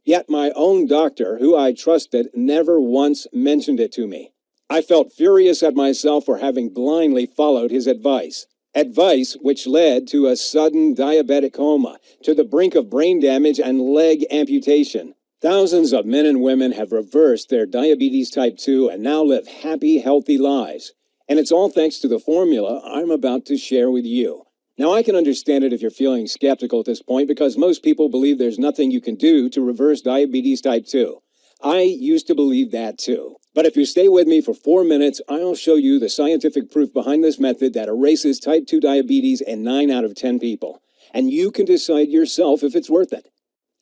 Yet my own doctor, who I trusted, never once mentioned it to me. I felt furious at myself for having blindly followed his advice. Advice which led to a sudden diabetic coma, to the brink of brain damage and leg amputation. Thousands of men and women have reversed their diabetes type 2 and now live happy, healthy lives. And it's all thanks to the formula I'm about to share with you. Now, I can understand it if you're feeling skeptical at this point because most people believe there's nothing you can do to reverse diabetes type 2. I used to believe that too. But if you stay with me for 4 minutes, I'll show you the scientific proof behind this method that erases type 2 diabetes in 9 out of 10 people. And you can decide yourself if it's worth it.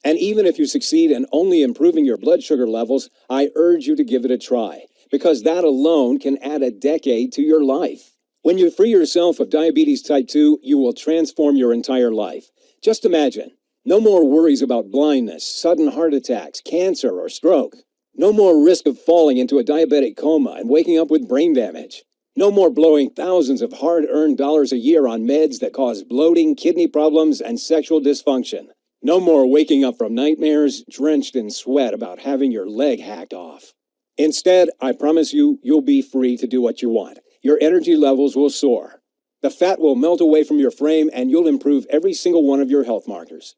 And even if you succeed in only improving your blood sugar levels, I urge you to give it a try, because that alone can add a decade to your life. When you free yourself of diabetes type 2, you will transform your entire life. Just imagine, no more worries about blindness, sudden heart attacks, cancer, or stroke. No more risk of falling into a diabetic coma and waking up with brain damage. No more blowing thousands of hard-earned dollars a year on meds that cause bloating, kidney problems, and sexual dysfunction. No more waking up from nightmares drenched in sweat about having your leg hacked off. Instead, I promise you, you'll be free to do what you want. Your energy levels will soar. The fat will melt away from your frame and you'll improve every single one of your health markers.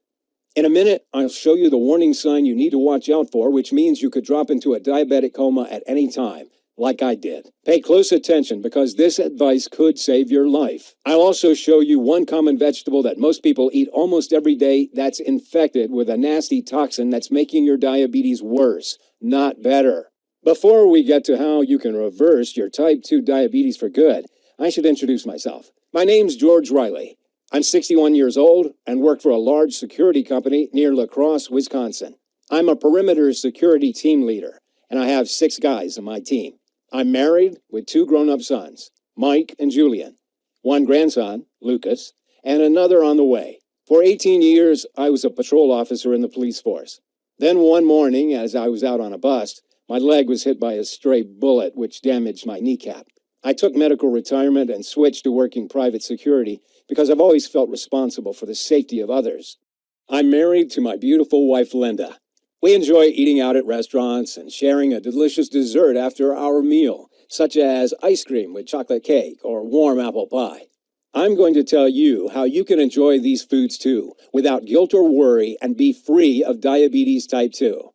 In a minute, I'll show you the warning sign you need to watch out for, which means you could drop into a diabetic coma at any time, like I did. Pay close attention because this advice could save your life. I'll also show you one common vegetable that most people eat almost every day that's infected with a nasty toxin that's making your diabetes worse, not better. Before we get to how you can reverse your type 2 diabetes for good, I should introduce myself. My name's George Riley. I'm 61 years old and work for a large security company near La Crosse, Wisconsin. I'm a perimeter security team leader, and I have 6 guys on my team. I'm married with 2 grown-up sons, Mike and Julian, 1 grandson, Lucas, and another on the way. For 18 years, I was a patrol officer in the police force. Then one morning, as I was out on a bust, my leg was hit by a stray bullet which damaged my kneecap. I took medical retirement and switched to working private security because I've always felt responsible for the safety of others. I'm married to my beautiful wife, Linda. We enjoy eating out at restaurants and sharing a delicious dessert after our meal, such as ice cream with chocolate cake or warm apple pie. I'm going to tell you how you can enjoy these foods too, without guilt or worry, and be free of diabetes type 2.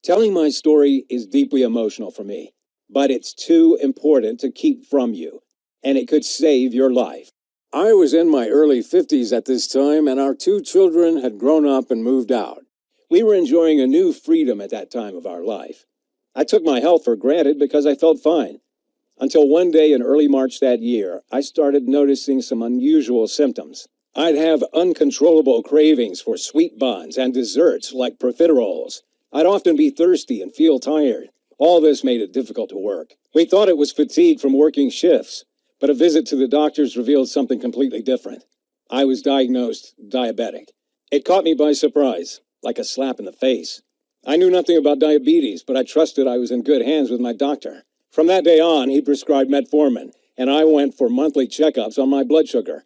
Telling my story is deeply emotional for me, but it's too important to keep from you, and it could save your life. I was in my early 50s at this time, and our 2 children had grown up and moved out. We were enjoying a new freedom at that time of our life. I took my health for granted because I felt fine. Until one day in early March that year, I started noticing some unusual symptoms. I'd have uncontrollable cravings for sweet buns and desserts like profiteroles. I'd often be thirsty and feel tired. All this made it difficult to work. We thought it was fatigue from working shifts, but a visit to the doctors revealed something completely different. I was diagnosed diabetic. It caught me by surprise, like a slap in the face. I knew nothing about diabetes, but I trusted I was in good hands with my doctor. From that day on, he prescribed metformin, and I went for monthly checkups on my blood sugar.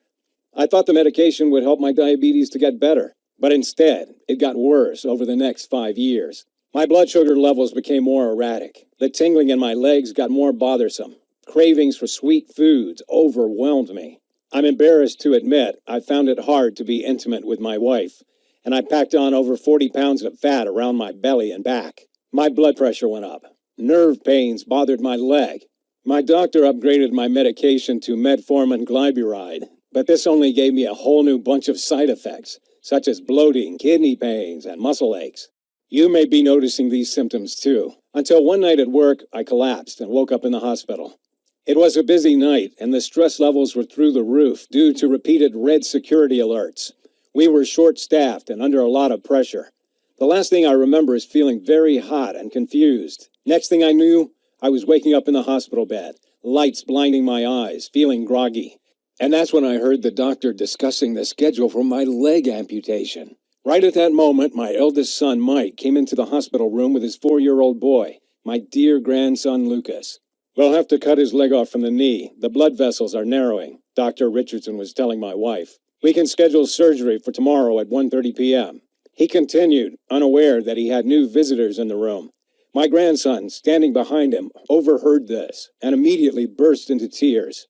I thought the medication would help my diabetes to get better. But instead, it got worse over the next 5 years. My blood sugar levels became more erratic. The tingling in my legs got more bothersome. Cravings for sweet foods overwhelmed me. I'm embarrassed to admit I found it hard to be intimate with my wife, and I packed on over 40 pounds of fat around my belly and back. My blood pressure went up. Nerve pains bothered my leg. My doctor upgraded my medication to metformin glyburide, but this only gave me a whole new bunch of side effects, such as bloating, kidney pains, and muscle aches. You may be noticing these symptoms too. Until one night at work, I collapsed and woke up in the hospital. It was a busy night, and the stress levels were through the roof due to repeated red security alerts. We were short-staffed and under a lot of pressure. The last thing I remember is feeling very hot and confused. Next thing I knew, I was waking up in the hospital bed, lights blinding my eyes, feeling groggy. And that's when I heard the doctor discussing the schedule for my leg amputation. Right at that moment, my eldest son, Mike, came into the hospital room with his 4-year-old boy, my dear grandson, Lucas. We'll have to cut his leg off from the knee. The blood vessels are narrowing, Dr. Richardson was telling my wife. We can schedule surgery for tomorrow at 1:30 p.m. He continued, unaware that he had new visitors in the room. My grandson, standing behind him, overheard this and immediately burst into tears.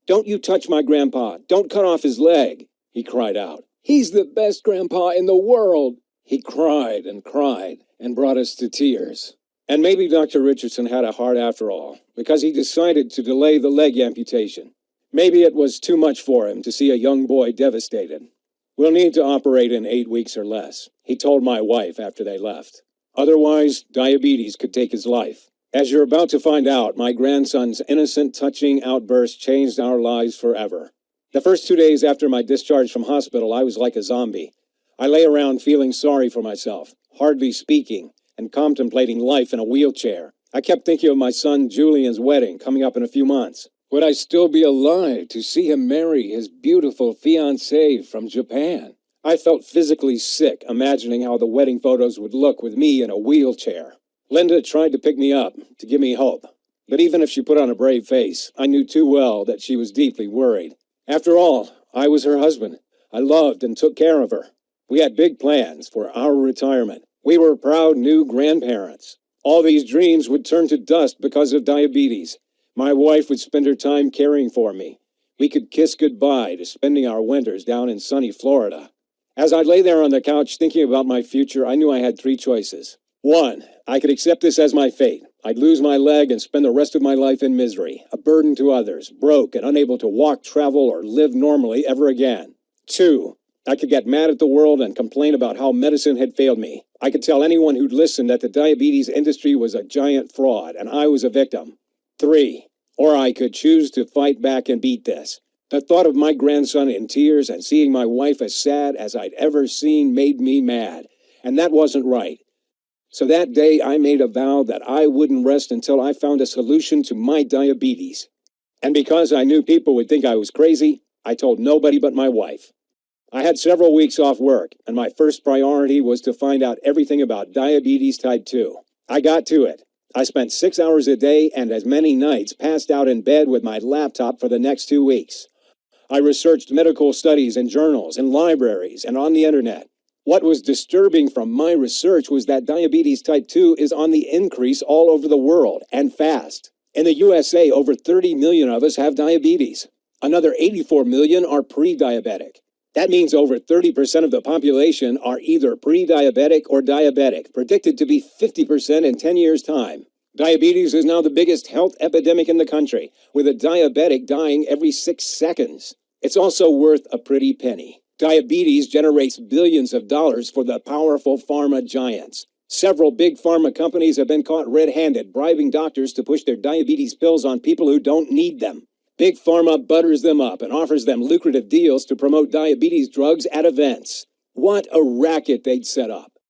"Don't you touch my grandpa! Don't cut off his leg!" he cried out. "He's the best grandpa in the world!" He cried and brought us to tears. And maybe Dr. Richardson had a heart after all, because he decided to delay the leg amputation. Maybe it was too much for him to see a young boy devastated. "We'll need to operate in 8 weeks or less," he told my wife after they left. "Otherwise, diabetes could take his life." As you're about to find out, my grandson's innocent, touching outburst changed our lives forever. The first 2 days after my discharge from hospital, I was like a zombie. I lay around feeling sorry for myself, hardly speaking, and contemplating life in a wheelchair. I kept thinking of my son Julian's wedding coming up in a few months. Would I still be alive to see him marry his beautiful fiancée from Japan? I felt physically sick imagining how the wedding photos would look with me in a wheelchair. Linda tried to pick me up, to give me hope. But even if she put on a brave face, I knew too well that she was deeply worried. After all, I was her husband. I loved and took care of her. We had big plans for our retirement. We were proud new grandparents. All these dreams would turn to dust because of diabetes. My wife would spend her time caring for me. We could kiss goodbye to spending our winters down in sunny Florida. As I lay there on the couch thinking about my future, I knew I had 3 choices. 1, I could accept this as my fate. I'd lose my leg and spend the rest of my life in misery, a burden to others, broke and unable to walk, travel, or live normally ever again. 2, I could get mad at the world and complain about how medicine had failed me. I could tell anyone who'd listen that the diabetes industry was a giant fraud and I was a victim. 3, or I could choose to fight back and beat this. The thought of my grandson in tears and seeing my wife as sad as I'd ever seen made me mad, and that wasn't right. So that day I made a vow that I wouldn't rest until I found a solution to my diabetes. And because I knew people would think I was crazy, I told nobody but my wife. I had several weeks off work, and my first priority was to find out everything about diabetes type 2. I got to it. I spent 6 hours a day and as many nights passed out in bed with my laptop for the next 2 weeks. I researched medical studies in journals, in libraries, and on the internet. What was disturbing from my research was that diabetes type 2 is on the increase all over the world, and fast. In the USA, over 30 million of us have diabetes. Another 84 million are pre-diabetic. That means over 30% of the population are either pre-diabetic or diabetic, predicted to be 50% in 10 years' time. Diabetes is now the biggest health epidemic in the country, with a diabetic dying every 6 seconds. It's also worth a pretty penny. Diabetes generates billions of dollars for the powerful pharma giants. Several big pharma companies have been caught red-handed, bribing doctors to push their diabetes pills on people who don't need them. Big Pharma butters them up and offers them lucrative deals to promote diabetes drugs at events. What a racket they'd set up.